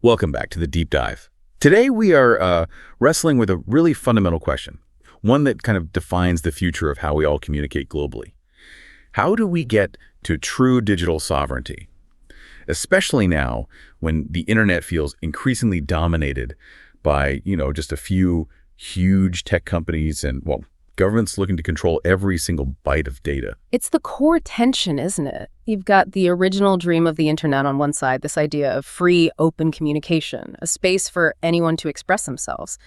Welcome back to the Deep Dive. Today we are wrestling with a really fundamental question, one that kind of defines the future of how we all communicate globally. How do we get to true digital sovereignty? Especially now when the internet feels increasingly dominated by, just a few huge tech companies and, governments looking to control every single byte of data. It's the core tension, isn't it? You've got the original dream of the internet on one side, this idea of free, open communication, a space for anyone to express themselves.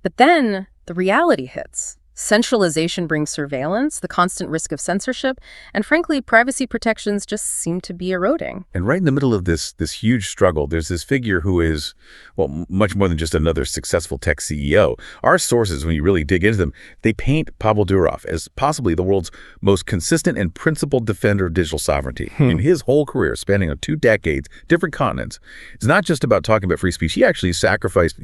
But then the reality hits. Centralization brings surveillance, the constant risk of censorship, and frankly, privacy protections just seem to be eroding. And right in the middle of this huge struggle, there's this figure who is, much more than just another successful tech CEO. Our sources, when you really dig into them, they paint Pavel Durov as possibly the world's most consistent and principled defender of digital sovereignty. In his whole career, spanning 2 decades, different continents, it's not just about talking about free speech. He actually sacrificed,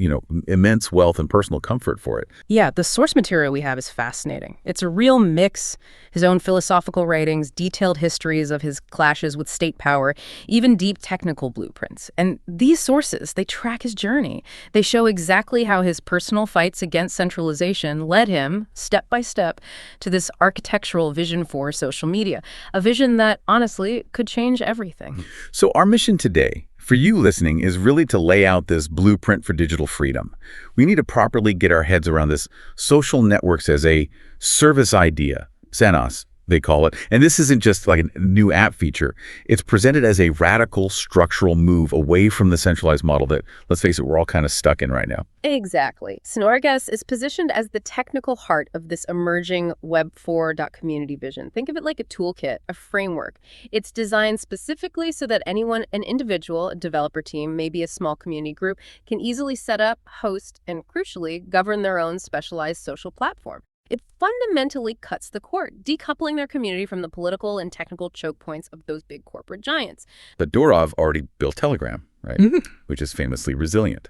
immense wealth and personal comfort for it. Yeah, the source material we have is fascinating. It's a real mix. His own philosophical writings, detailed histories of his clashes with state power, even deep technical blueprints. And these sources, they track his journey. They show exactly how his personal fights against centralization led him, step by step, to this architectural vision for social media, a vision that, honestly, could change everything. So our mission today, for you listening, is really to lay out this blueprint for digital freedom. We need to properly get our heads around this social networks as a service idea, SNaaS, they call it. And this isn't just like a new app feature. It's presented as a radical structural move away from the centralized model that, let's face it, we're all kind of stuck in right now. Exactly. SNaaS is positioned as the technical heart of this emerging Web4 community vision. Think of it like a toolkit, a framework. It's designed specifically so that anyone, an individual, a developer team, maybe a small community group, can easily set up, host, and crucially, govern their own specialized social platform. It fundamentally cuts the cord, decoupling their community from the political and technical choke points of those big corporate giants. But Durov already built Telegram, right? Which is famously resilient.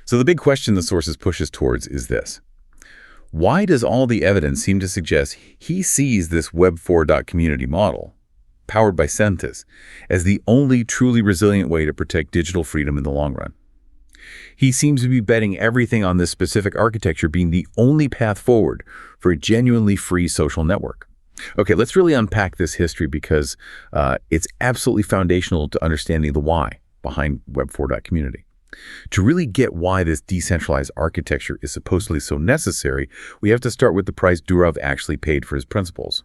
So the big question the sources pushes towards is this. Why does all the evidence seem to suggest he sees this Web4 community model, powered by SNaaS, as the only truly resilient way to protect digital freedom in the long run? He seems to be betting everything on this specific architecture being the only path forward for a genuinely free social network. Okay, let's really unpack this history because it's absolutely foundational to understanding the why behind Web4 community. To really get why this decentralized architecture is supposedly so necessary, we have to start with the price Durov actually paid for his principles.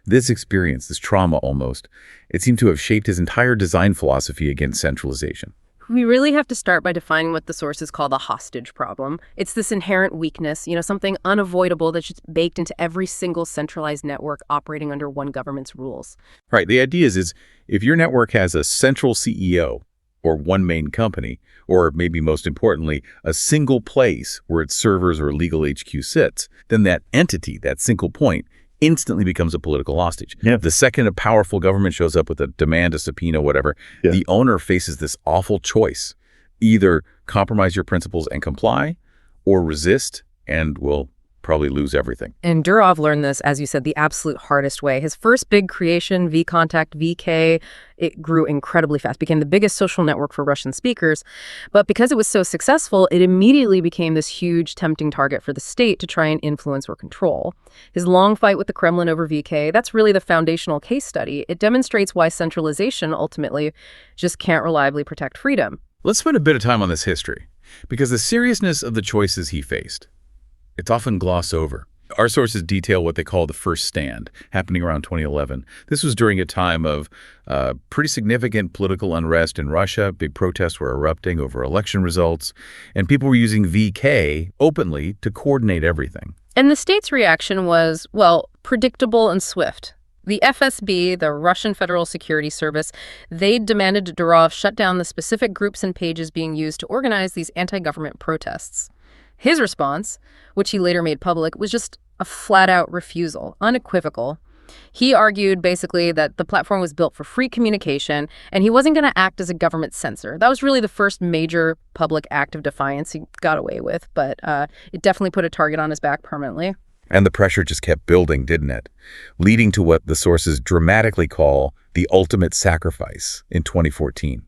This experience, this trauma almost, it seemed to have shaped his entire design philosophy against centralization. We really have to start by defining what the sources call the hostage problem. It's this inherent weakness, something unavoidable that's just baked into every single centralized network operating under one government's rules. Right. The idea is if your network has a central CEO or one main company, or maybe most importantly, a single place where its servers or legal HQ sits, then that entity, that single point, instantly becomes a political hostage. Yeah. The second a powerful government shows up with a demand, a subpoena, whatever, the owner faces this awful choice. Either compromise your principles and comply, or resist and will probably lose everything. And Durov learned this, as you said, the absolute hardest way. His first big creation, vContact, VK, it grew incredibly fast, became the biggest social network for Russian speakers. But because it was so successful, it immediately became this huge, tempting target for the state to try and influence or control. His long fight with the Kremlin over VK, that's really the foundational case study. It demonstrates why centralization ultimately just can't reliably protect freedom. Let's spend a bit of time on this history, because the seriousness of the choices he faced, it's often glossed over. Our sources detail what they call the first stand, happening around 2011. This was during a time of pretty significant political unrest in Russia. Big protests were erupting over election results, and people were using VK openly to coordinate everything. And the state's reaction was, predictable and swift. The FSB, the Russian Federal Security Service, they demanded Durov shut down the specific groups and pages being used to organize these anti-government protests. His response, which he later made public, was just a flat-out refusal, unequivocal. He argued basically that the platform was built for free communication and he wasn't going to act as a government censor. That was really the first major public act of defiance he got away with, but it definitely put a target on his back permanently. And the pressure just kept building, didn't it? Leading to what the sources dramatically call the ultimate sacrifice in 2014.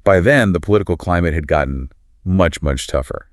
By then, the political climate had gotten much, much tougher.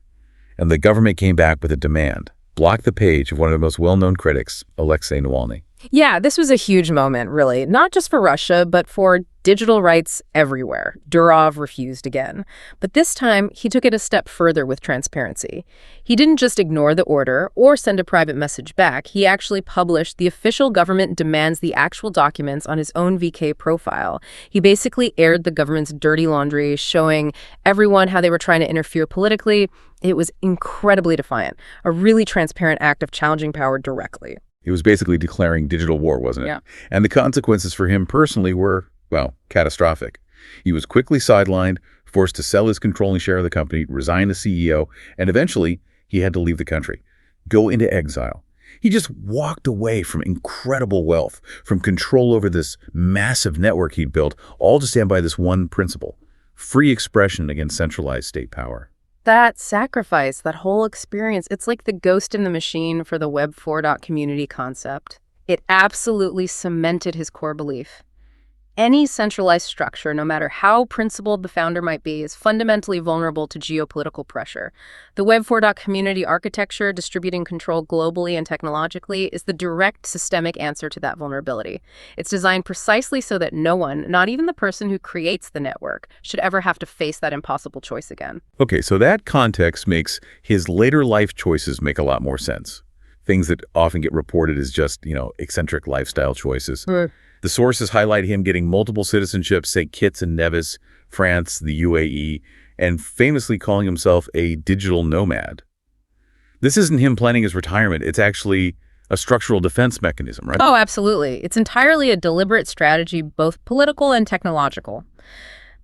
And the government came back with a demand: block the page of one of the most well-known critics, Alexei Navalny. Yeah, this was a huge moment, really, not just for Russia, but for digital rights everywhere. Durov refused again. But this time, he took it a step further with transparency. He didn't just ignore the order or send a private message back. He actually published the official government demands the actual documents on his own VK profile. He basically aired the government's dirty laundry, showing everyone how they were trying to interfere politically. It was incredibly defiant, a really transparent act of challenging power directly. It was basically declaring digital war, wasn't it? Yeah. And the consequences for him personally were, well, catastrophic. He was quickly sidelined, forced to sell his controlling share of the company, resign as CEO, and eventually he had to leave the country, go into exile. He just walked away from incredible wealth, from control over this massive network he'd built, all to stand by this one principle: free expression against centralized state power. That sacrifice, that whole experience, it's like the ghost in the machine for the Web4 community concept. It absolutely cemented his core belief. Any centralized structure, no matter how principled the founder might be, is fundamentally vulnerable to geopolitical pressure. The Web4 community architecture, distributing control globally and technologically, is the direct systemic answer to that vulnerability. It's designed precisely so that no one, not even the person who creates the network, should ever have to face that impossible choice again. Okay, so that context makes his later life choices make a lot more sense. Things that often get reported as just, eccentric lifestyle choices. The sources highlight him getting multiple citizenships, St. Kitts and Nevis, France, the UAE, and famously calling himself a digital nomad. This isn't him planning his retirement. It's actually a structural defense mechanism, right? Oh, absolutely. It's entirely a deliberate strategy, both political and technological.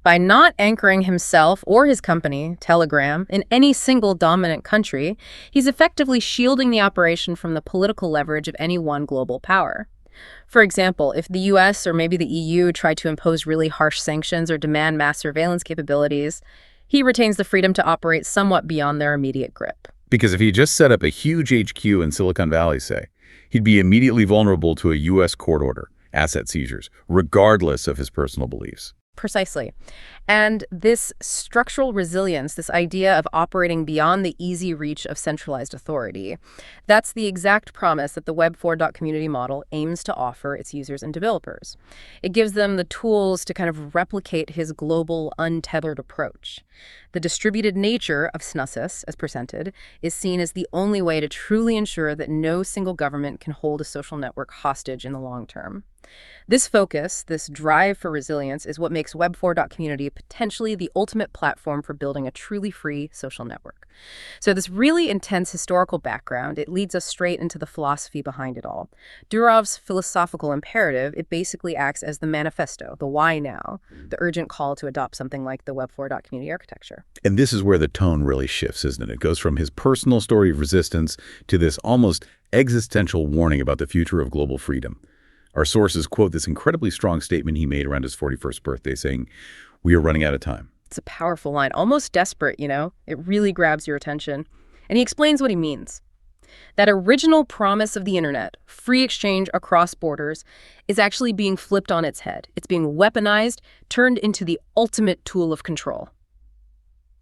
By not anchoring himself or his company, Telegram, in any single dominant country, he's effectively shielding the operation from the political leverage of any one global power. For example, if the US or maybe the EU try to impose really harsh sanctions or demand mass surveillance capabilities, he retains the freedom to operate somewhat beyond their immediate grip. Because if he just set up a huge HQ in Silicon Valley, say, he'd be immediately vulnerable to a US court order, asset seizures, regardless of his personal beliefs. Precisely. And this structural resilience, this idea of operating beyond the easy reach of centralized authority, that's the exact promise that the Web4 community model aims to offer its users and developers. It gives them the tools to kind of replicate his global, untethered approach. The distributed nature of SNaaS, as presented, is seen as the only way to truly ensure that no single government can hold a social network hostage in the long term. This focus, this drive for resilience, is what makes Web4 community potentially the ultimate platform for building a truly free social network. So this really intense historical background, it leads us straight into the philosophy behind it all. Durov's philosophical imperative, it basically acts as the manifesto, the why now, the urgent call to adopt something like the Web4 community architecture. And this is where the tone really shifts, isn't it? It goes from his personal story of resistance to this almost existential warning about the future of global freedom. Our sources quote this incredibly strong statement he made around his 41st birthday, saying, "We are running out of time." It's a powerful line, almost desperate, It really grabs your attention. And he explains what he means. That original promise of the internet, free exchange across borders, is actually being flipped on its head. It's being weaponized, turned into the ultimate tool of control.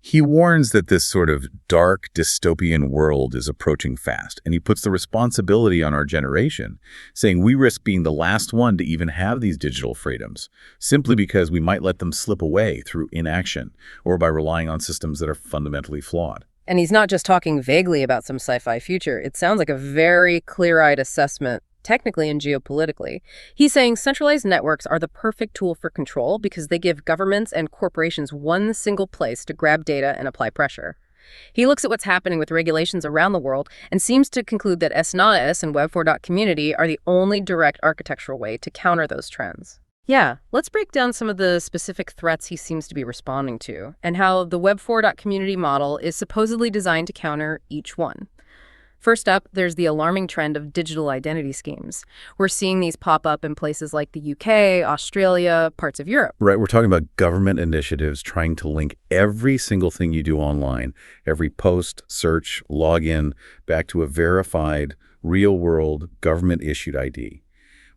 He warns that this sort of dark, dystopian world is approaching fast, and he puts the responsibility on our generation, saying we risk being the last one to even have these digital freedoms, simply because we might let them slip away through inaction or by relying on systems that are fundamentally flawed. And he's not just talking vaguely about some sci-fi future. It sounds like a very clear-eyed assessment, technically and geopolitically. He's saying centralized networks are the perfect tool for control because they give governments and corporations one single place to grab data and apply pressure. He looks at what's happening with regulations around the world and seems to conclude that SNaaS and Web4 community are the only direct architectural way to counter those trends. Yeah, let's break down some of the specific threats he seems to be responding to and how the Web4 community model is supposedly designed to counter each one. First up, there's the alarming trend of digital identity schemes. We're seeing these pop up in places like the UK, Australia, parts of Europe. Right, we're talking about government initiatives trying to link every single thing you do online, every post, search, login, back to a verified, real-world, government-issued ID.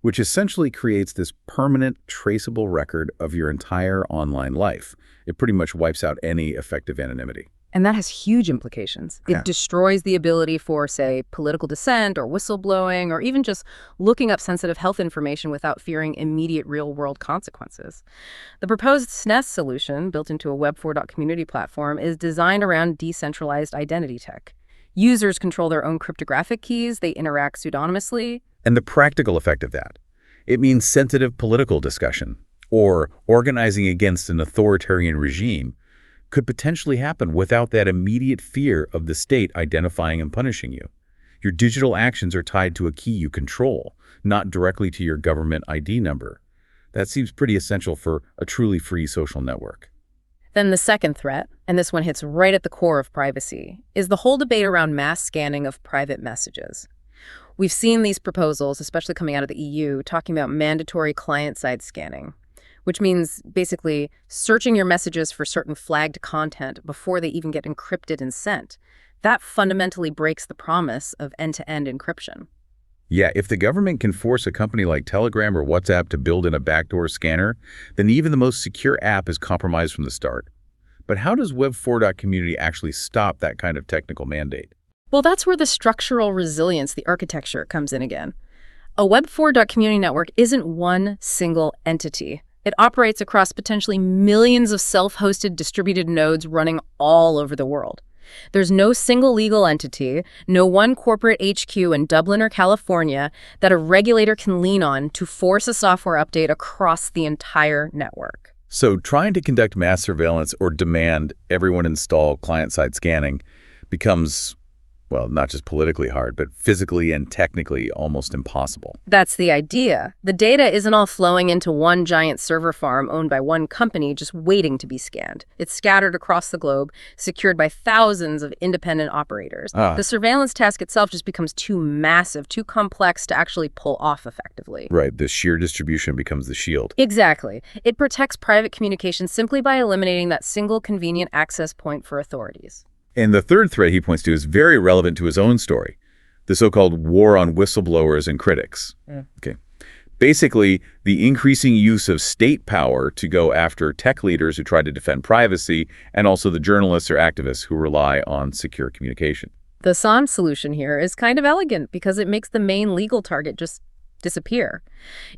which essentially creates this permanent, traceable record of your entire online life. It pretty much wipes out any effective anonymity. And that has huge implications. It destroys the ability for, say, political dissent or whistleblowing or even just looking up sensitive health information without fearing immediate real-world consequences. The proposed SNaaS solution, built into a Web4.community platform, is designed around decentralized identity tech. Users control their own cryptographic keys, they interact pseudonymously. And the practical effect of that, it means sensitive political discussion or organizing against an authoritarian regime could potentially happen without that immediate fear of the state identifying and punishing you. Your digital actions are tied to a key you control, not directly to your government ID number. That seems pretty essential for a truly free social network. Then the second threat, and this one hits right at the core of privacy, is the whole debate around mass scanning of private messages. We've seen these proposals, especially coming out of the EU, talking about mandatory client-side scanning, which means basically searching your messages for certain flagged content before they even get encrypted and sent. That fundamentally breaks the promise of end-to-end encryption. Yeah, if the government can force a company like Telegram or WhatsApp to build in a backdoor scanner, then even the most secure app is compromised from the start. But how does Web4.community actually stop that kind of technical mandate? Well, that's where the structural resilience, the architecture, comes in again. A Web4.community network isn't one single entity. It operates across potentially millions of self-hosted distributed nodes running all over the world. There's no single legal entity, no one corporate HQ in Dublin or California that a regulator can lean on to force a software update across the entire network. So trying to conduct mass surveillance or demand everyone install client-side scanning becomes, well, not just politically hard, but physically and technically almost impossible. That's the idea. The data isn't all flowing into one giant server farm owned by one company just waiting to be scanned. It's scattered across the globe, secured by thousands of independent operators. The surveillance task itself just becomes too massive, too complex to actually pull off effectively. Right, the sheer distribution becomes the shield. Exactly. It protects private communication simply by eliminating that single convenient access point for authorities. And the third threat he points to is very relevant to his own story, the so-called war on whistleblowers and critics. Okay. Basically, the increasing use of state power to go after tech leaders who try to defend privacy, and also the journalists or activists who rely on secure communication. The SNaaS solution here is kind of elegant because it makes the main legal target just disappear.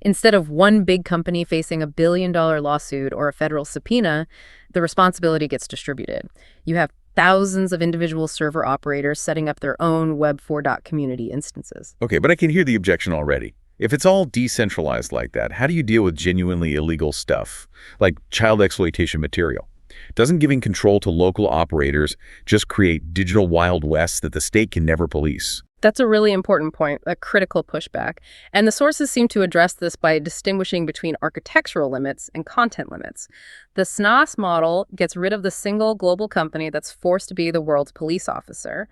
Instead of one big company facing a billion-dollar lawsuit or a federal subpoena, the responsibility gets distributed. You have thousands of individual server operators setting up their own Web4.community instances. Okay, but I can hear the objection already. If it's all decentralized like that, how do you deal with genuinely illegal stuff, like child exploitation material? Doesn't giving control to local operators just create digital Wild West that the state can never police? That's a really important point, a critical pushback. And the sources seem to address this by distinguishing between architectural limits and content limits. The SNaaS model gets rid of the single global company that's forced to be the world's police officer,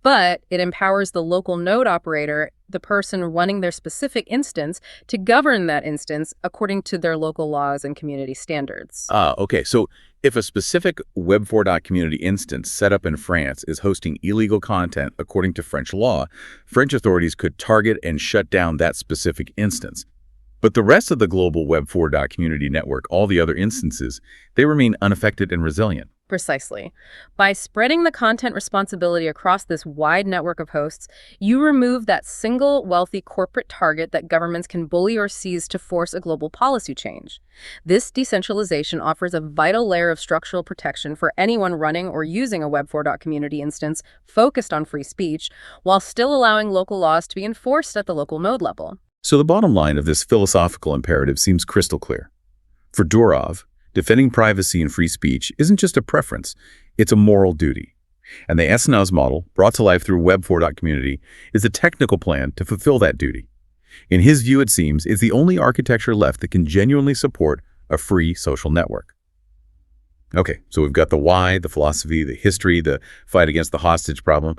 but it empowers the local node operator, the person running their specific instance, to govern that instance according to their local laws and community standards. Okay. So if a specific Web4.community instance set up in France is hosting illegal content according to French law, French authorities could target and shut down that specific instance. But the rest of the global Web4.community network, all the other instances, they remain unaffected and resilient. Precisely. By spreading the content responsibility across this wide network of hosts, you remove that single wealthy corporate target that governments can bully or seize to force a global policy change. This decentralization offers a vital layer of structural protection for anyone running or using a Web4.community instance focused on free speech, while still allowing local laws to be enforced at the local node level. So the bottom line of this philosophical imperative seems crystal clear. For Durov, defending privacy and free speech isn't just a preference, it's a moral duty. And the SNaaS model, brought to life through Web4.community, is a technical plan to fulfill that duty. In his view, it seems, it's the only architecture left that can genuinely support a free social network. Okay, so we've got the why, the philosophy, the history, the fight against the hostage problem.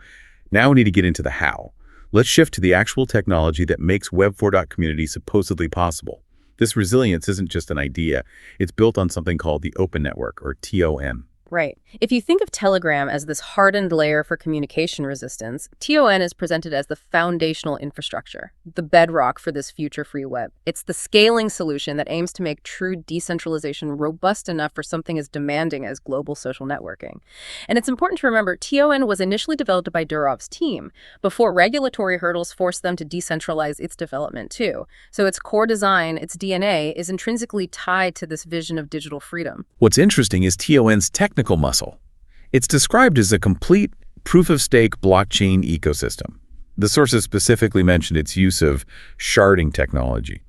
Now we need to get into the how. Let's shift to the actual technology that makes Web4.community supposedly possible. This resilience isn't just an idea. It's built on something called the Open Network, or TON. Right. If you think of Telegram as this hardened layer for communication resistance, TON is presented as the foundational infrastructure, the bedrock for this future free web. It's the scaling solution that aims to make true decentralization robust enough for something as demanding as global social networking. And it's important to remember, TON was initially developed by Durov's team before regulatory hurdles forced them to decentralize its development too. So its core design, its DNA, is intrinsically tied to this vision of digital freedom. What's interesting is TON's technical muscle. It's described as a complete proof-of-stake blockchain ecosystem. The sources specifically mentioned its use of sharding technology.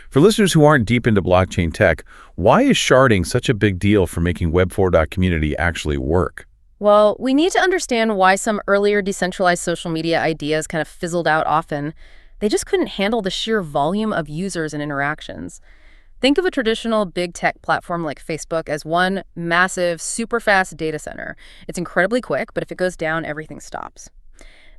For listeners who aren't deep into blockchain tech, why is sharding such a big deal for making Web4.community actually work? Well, we need to understand why some earlier decentralized social media ideas kind of fizzled out often. They just couldn't handle the sheer volume of users and interactions. Think of a traditional big tech platform like Facebook as one massive, super fast data center. It's incredibly quick, but if it goes down, everything stops.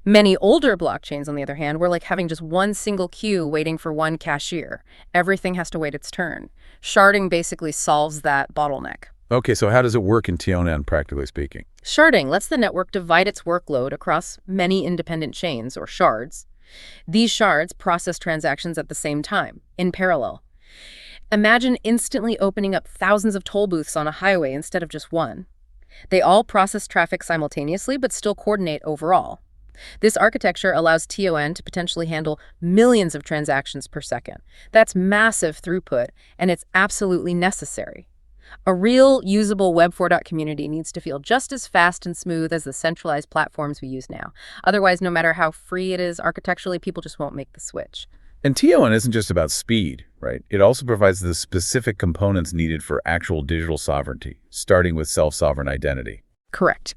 Many older blockchains, on the other hand, were like having just one single queue waiting for one cashier. Everything has to wait its turn. Sharding basically solves that bottleneck. Okay, so how does it work in TON, practically speaking? Sharding lets the network divide its workload across many independent chains, or shards. These shards process transactions at the same time, in parallel. Imagine instantly opening up thousands of toll booths on a highway instead of just one. They all process traffic simultaneously, but still coordinate overall. This architecture allows TON to potentially handle millions of transactions per second. That's massive throughput, and it's absolutely necessary. A real, usable Web4.community needs to feel just as fast and smooth as the centralized platforms we use now. Otherwise, no matter how free it is architecturally, people just won't make the switch. And TON isn't just about speed, right? It also provides the specific components needed for actual digital sovereignty, starting with self-sovereign identity. Correct.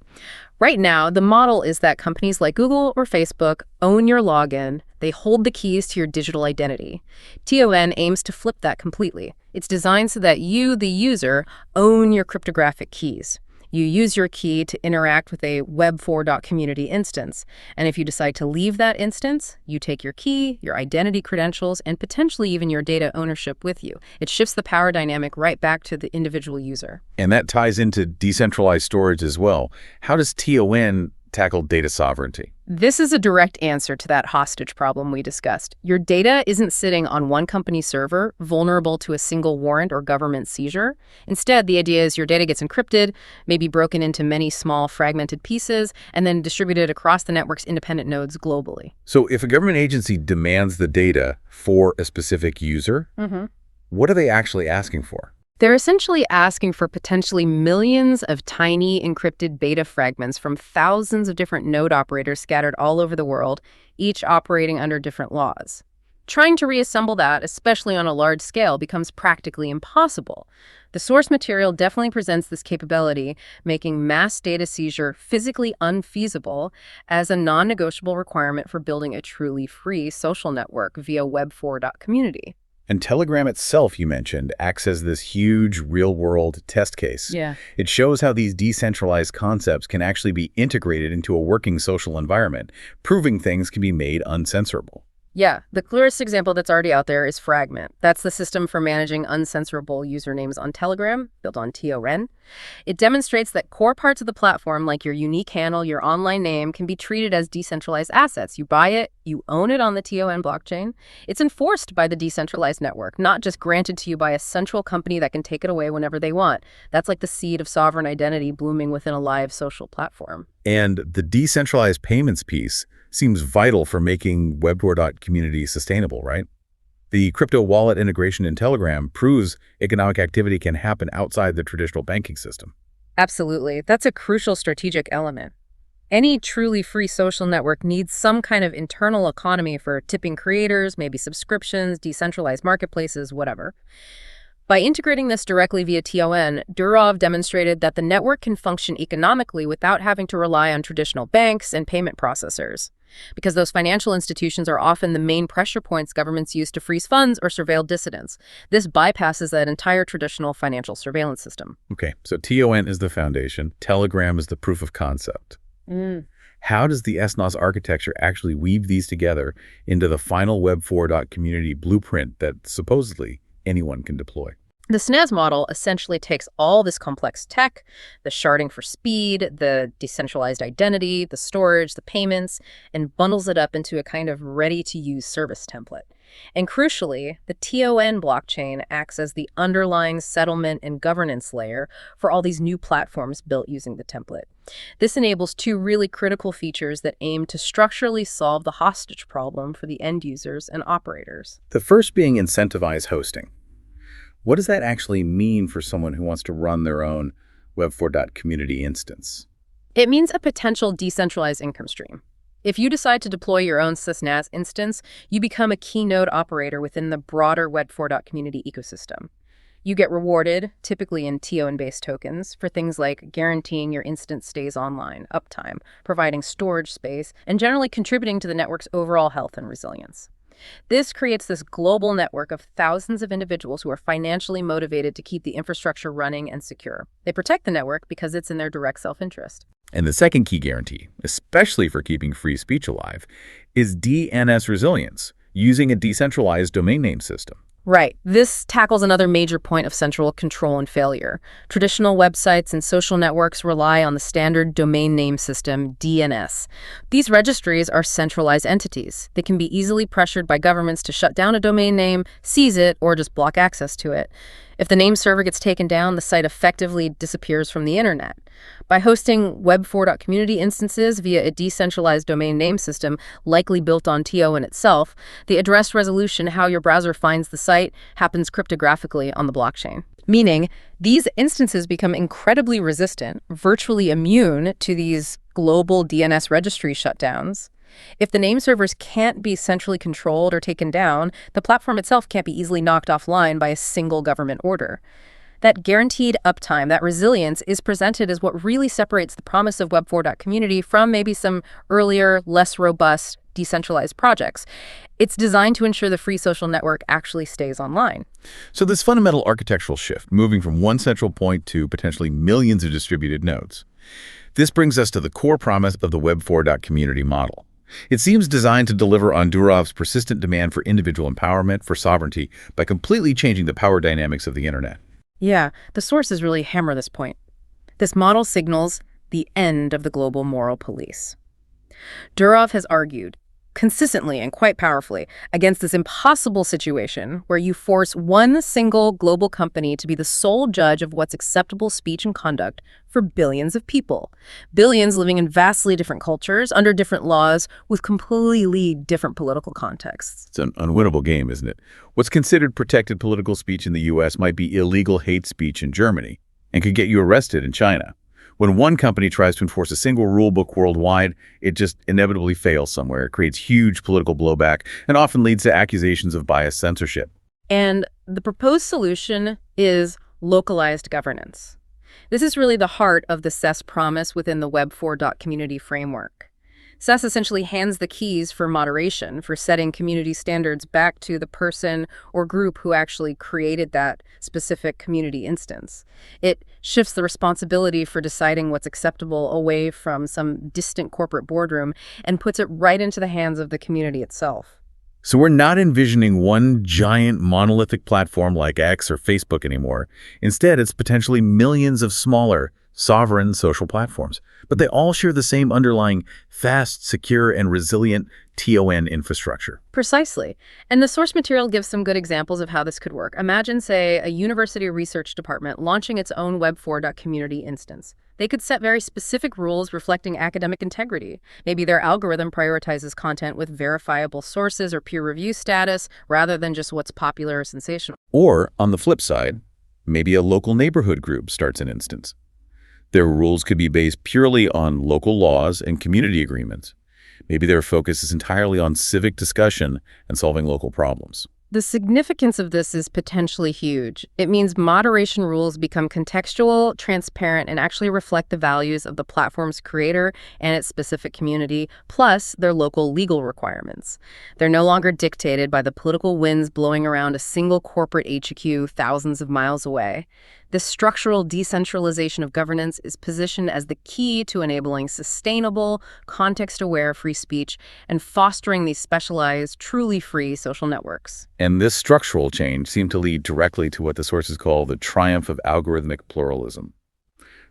Right now, the model is that companies like Google or Facebook own your login. They hold the keys to your digital identity. TON aims to flip that completely. It's designed so that you, the user, own your cryptographic keys. You use your key to interact with a Web4.community instance. And if you decide to leave that instance, you take your key, your identity credentials, and potentially even your data ownership with you. It shifts the power dynamic right back to the individual user. And that ties into decentralized storage as well. How does TON tackle data sovereignty? This is a direct answer to that hostage problem we discussed. Your data isn't sitting on one company's server, vulnerable to a single warrant or government seizure. Instead, the idea is your data gets encrypted, maybe broken into many small fragmented pieces, and then distributed across the network's independent nodes globally. So if a government agency demands the data for a specific user, what are they actually asking for? They're essentially asking for potentially millions of tiny encrypted beta fragments from thousands of different node operators scattered all over the world, each operating under different laws. Trying to reassemble that, especially on a large scale, becomes practically impossible. The source material definitely presents this capability, making mass data seizure physically unfeasible as a non-negotiable requirement for building a truly free social network via Web4.community. And Telegram itself, you mentioned, acts as this huge real-world test case. Yeah. It shows how these decentralized concepts can actually be integrated into a working social environment, proving things can be made uncensorable. Yeah, the clearest example that's already out there is Fragment. That's the system for managing uncensorable usernames on Telegram, built on TON. It demonstrates that core parts of the platform, like your unique handle, your online name, can be treated as decentralized assets. You buy it, you own it on the TON blockchain. It's enforced by the decentralized network, not just granted to you by a central company that can take it away whenever they want. That's like the seed of sovereign identity blooming within a live social platform. And the decentralized payments piece seems vital for making Web4.community sustainable, right? The crypto wallet integration in Telegram proves economic activity can happen outside the traditional banking system. Absolutely. That's a crucial strategic element. Any truly free social network needs some kind of internal economy for tipping creators, maybe subscriptions, decentralized marketplaces, whatever. By integrating this directly via TON, Durov demonstrated that the network can function economically without having to rely on traditional banks and payment processors, because those financial institutions are often the main pressure points governments use to freeze funds or surveil dissidents. This bypasses that entire traditional financial surveillance system. Okay, so TON is the foundation, Telegram is the proof of concept. How does the SNaaS architecture actually weave these together into the final Web4.community blueprint that supposedly anyone can deploy? The SNaaS model essentially takes all this complex tech, the sharding for speed, the decentralized identity, the storage, the payments, and bundles it up into a kind of ready-to-use service template. And crucially, the TON blockchain acts as the underlying settlement and governance layer for all these new platforms built using the template. This enables two really critical features that aim to structurally solve the hostage problem for the end users and operators. The first being incentivized hosting. What does that actually mean for someone who wants to run their own Web4.community instance? It means a potential decentralized income stream. If you decide to deploy your own SNaaS instance, you become a key node operator within the broader Web4.community ecosystem. You get rewarded, typically in TON-based tokens, for things like guaranteeing your instance stays online, uptime, providing storage space, and generally contributing to the network's overall health and resilience. This creates this global network of thousands of individuals who are financially motivated to keep the infrastructure running and secure. They protect the network because it's in their direct self-interest. And the second key guarantee, especially for keeping free speech alive, is DNS resilience, using a decentralized domain name system. Right. This tackles another major point of central control and failure. Traditional websites and social networks rely on the standard domain name system, DNS. These registries are centralized entities. They can be easily pressured by governments to shut down a domain name, seize it, or just block access to it. If the name server gets taken down, the site effectively disappears from the internet. By hosting Web4.community instances via a decentralized domain name system, likely built on TON itself, the address resolution, how your browser finds the site, happens cryptographically on the blockchain. Meaning, these instances become incredibly resistant, virtually immune to these global DNS registry shutdowns. If the name servers can't be centrally controlled or taken down, the platform itself can't be easily knocked offline by a single government order. That guaranteed uptime, that resilience, is presented as what really separates the promise of Web4.community from maybe some earlier, less robust, decentralized projects. It's designed to ensure the free social network actually stays online. So this fundamental architectural shift, moving from one central point to potentially millions of distributed nodes. This brings us to the core promise of the Web4.community model. It seems designed to deliver on Durov's persistent demand for individual empowerment, for sovereignty, by completely changing the power dynamics of the internet. Yeah, the sources really hammer this point. This model signals the end of the global moral police. Durov has argued, consistently and quite powerfully, against this impossible situation where you force one single global company to be the sole judge of what's acceptable speech and conduct for billions of people. Billions living in vastly different cultures, under different laws, with completely different political contexts. It's an unwinnable game, isn't it? What's considered protected political speech in the U.S. might be illegal hate speech in Germany and could get you arrested in China. When one company tries to enforce a single rule book worldwide, it just inevitably fails somewhere. It creates huge political blowback and often leads to accusations of biased censorship. And the proposed solution is localized governance. This is really the heart of the SES promise within the Web4.community framework. SES essentially hands the keys for moderation, for setting community standards back to the person or group who actually created that specific community instance. It shifts the responsibility for deciding what's acceptable away from some distant corporate boardroom and puts it right into the hands of the community itself. So we're not envisioning one giant monolithic platform like X or Facebook anymore. Instead, it's potentially millions of smaller, sovereign social platforms. But they all share the same underlying fast, secure, and resilient TON infrastructure. Precisely. And the source material gives some good examples of how this could work. Imagine, say, a university research department launching its own Web4.community instance. They could set very specific rules reflecting academic integrity. Maybe their algorithm prioritizes content with verifiable sources or peer review status rather than just what's popular or sensational. Or, on the flip side, maybe a local neighborhood group starts an instance. Their rules could be based purely on local laws and community agreements. Maybe their focus is entirely on civic discussion and solving local problems. The significance of this is potentially huge. It means moderation rules become contextual, transparent, and actually reflect the values of the platform's creator and its specific community, plus their local legal requirements. They're no longer dictated by the political winds blowing around a single corporate HQ thousands of miles away. This structural decentralization of governance is positioned as the key to enabling sustainable, context-aware free speech and fostering these specialized, truly free social networks. And this structural change seemed to lead directly to what the sources call the triumph of algorithmic pluralism.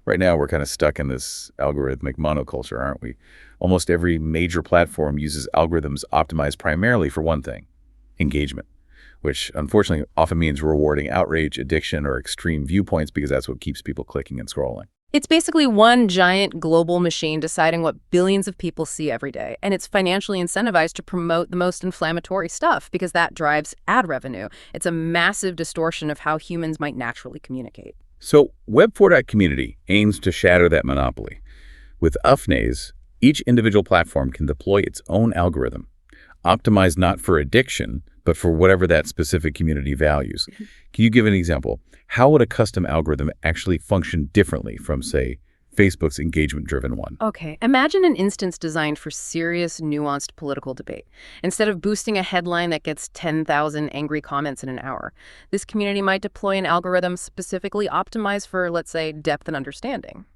Right now, we're kind of stuck in this algorithmic monoculture, aren't we? Almost every major platform uses algorithms optimized primarily for one thing: engagement, which unfortunately often means rewarding outrage, addiction, or extreme viewpoints because that's what keeps people clicking and scrolling. It's basically one giant global machine deciding what billions of people see every day, and it's financially incentivized to promote the most inflammatory stuff because that drives ad revenue. It's a massive distortion of how humans might naturally communicate. So Web4.community aims to shatter that monopoly. With UFNAs, each individual platform can deploy its own algorithm, optimized not for addiction, but for whatever that specific community values. Can you give an example? How would a custom algorithm actually function differently from, say, Facebook's engagement-driven one? Okay, imagine an instance designed for serious, nuanced political debate. Instead of boosting a headline that gets 10,000 angry comments in an hour, this community might deploy an algorithm specifically optimized for, let's say, depth and understanding.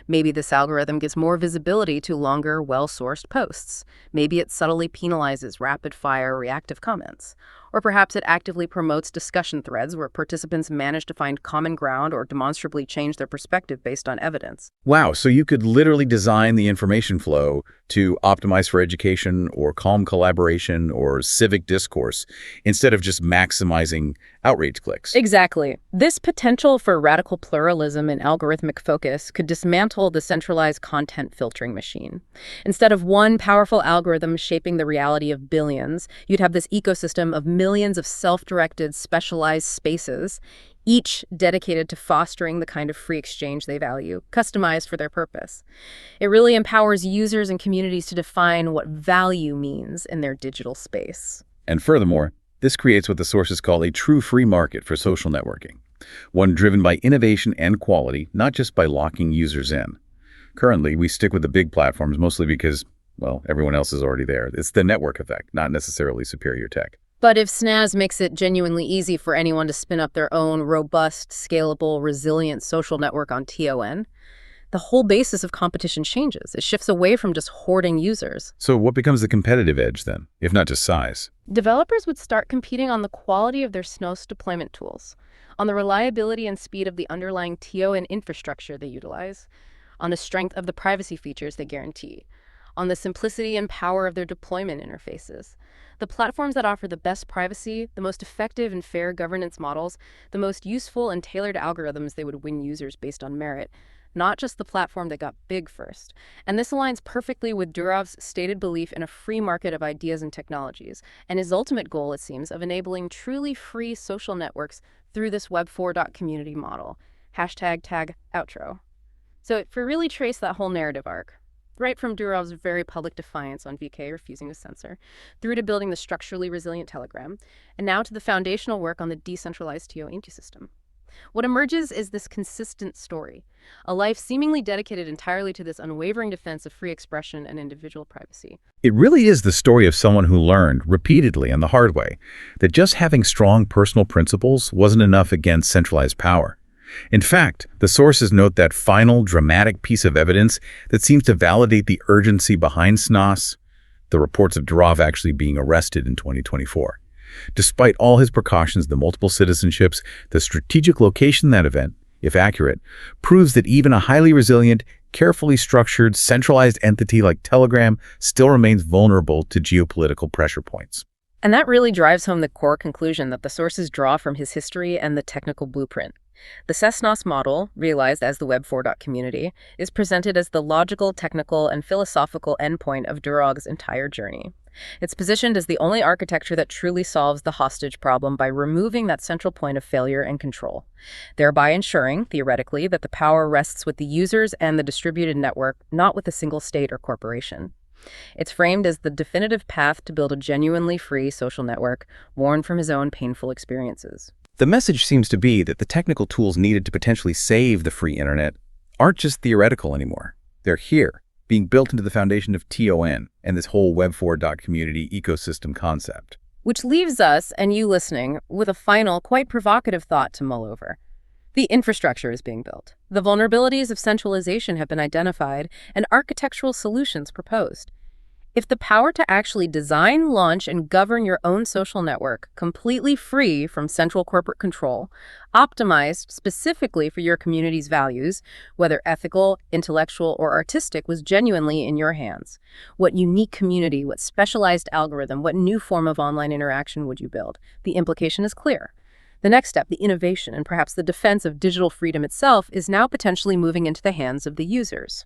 Maybe this algorithm gives more visibility to longer, well-sourced posts. Maybe it subtly penalizes rapid-fire, reactive comments. Or perhaps it actively promotes discussion threads where participants manage to find common ground or demonstrably change their perspective based on evidence. Wow, so you could literally design the information flow to optimize for education or calm collaboration or civic discourse instead of just maximizing outrage clicks. Exactly. This potential for radical pluralism and algorithmic focus could dismantle the centralized content filtering machine. Instead of one powerful algorithm shaping the reality of billions, you'd have this ecosystem of millions of self-directed, specialized spaces, each dedicated to fostering the kind of free exchange they value, customized for their purpose. It really empowers users and communities to define what value means in their digital space. And furthermore, this creates what the sources call a true free market for social networking, one driven by innovation and quality, not just by locking users in. Currently, we stick with the big platforms mostly because, well, everyone else is already there. It's the network effect, not necessarily superior tech. But if SNaaS makes it genuinely easy for anyone to spin up their own robust, scalable, resilient social network on TON, the whole basis of competition changes. It shifts away from just hoarding users. So what becomes the competitive edge then, if not just size? Developers would start competing on the quality of their SNaaS deployment tools, on the reliability and speed of the underlying TON infrastructure they utilize, on the strength of the privacy features they guarantee, on the simplicity and power of their deployment interfaces. The platforms that offer the best privacy, the most effective and fair governance models, the most useful and tailored algorithms, they would win users based on merit, not just the platform that got big first. And this aligns perfectly with Durov's stated belief in a free market of ideas and technologies, and his ultimate goal, it seems, of enabling truly free social networks through this Web4.community model. #tag outro. So if we really trace that whole narrative arc, right from Durov's very public defiance on VK refusing to censor, through to building the structurally resilient Telegram, and now to the foundational work on the decentralized TO ecosystem. What emerges is this consistent story, a life seemingly dedicated entirely to this unwavering defense of free expression and individual privacy. It really is the story of someone who learned, repeatedly and the hard way, that just having strong personal principles wasn't enough against centralized power. In fact, the sources note that final, dramatic piece of evidence that seems to validate the urgency behind SNaaS, the reports of Durov actually being arrested in 2024. Despite all his precautions, the multiple citizenships, the strategic location of that event, if accurate, proves that even a highly resilient, carefully structured, centralized entity like Telegram still remains vulnerable to geopolitical pressure points. And that really drives home the core conclusion that the sources draw from his history and the technical blueprint. The SNaaS model, realized as the Web4.community, is presented as the logical, technical, and philosophical endpoint of Durov's entire journey. It's positioned as the only architecture that truly solves the hostage problem by removing that central point of failure and control, thereby ensuring, theoretically, that the power rests with the users and the distributed network, not with a single state or corporation. It's framed as the definitive path to build a genuinely free social network, born from his own painful experiences. The message seems to be that the technical tools needed to potentially save the free internet aren't just theoretical anymore. They're here, being built into the foundation of TON and this whole Web4.community ecosystem concept. Which leaves us, and you listening, with a final, quite provocative thought to mull over. The infrastructure is being built. The vulnerabilities of centralization have been identified and architectural solutions proposed. If the power to actually design, launch, and govern your own social network, completely free from central corporate control, optimized specifically for your community's values, whether ethical, intellectual, or artistic, was genuinely in your hands, what unique community, what specialized algorithm, what new form of online interaction would you build? The implication is clear. The next step, the innovation and perhaps the defense of digital freedom itself, is now potentially moving into the hands of the users.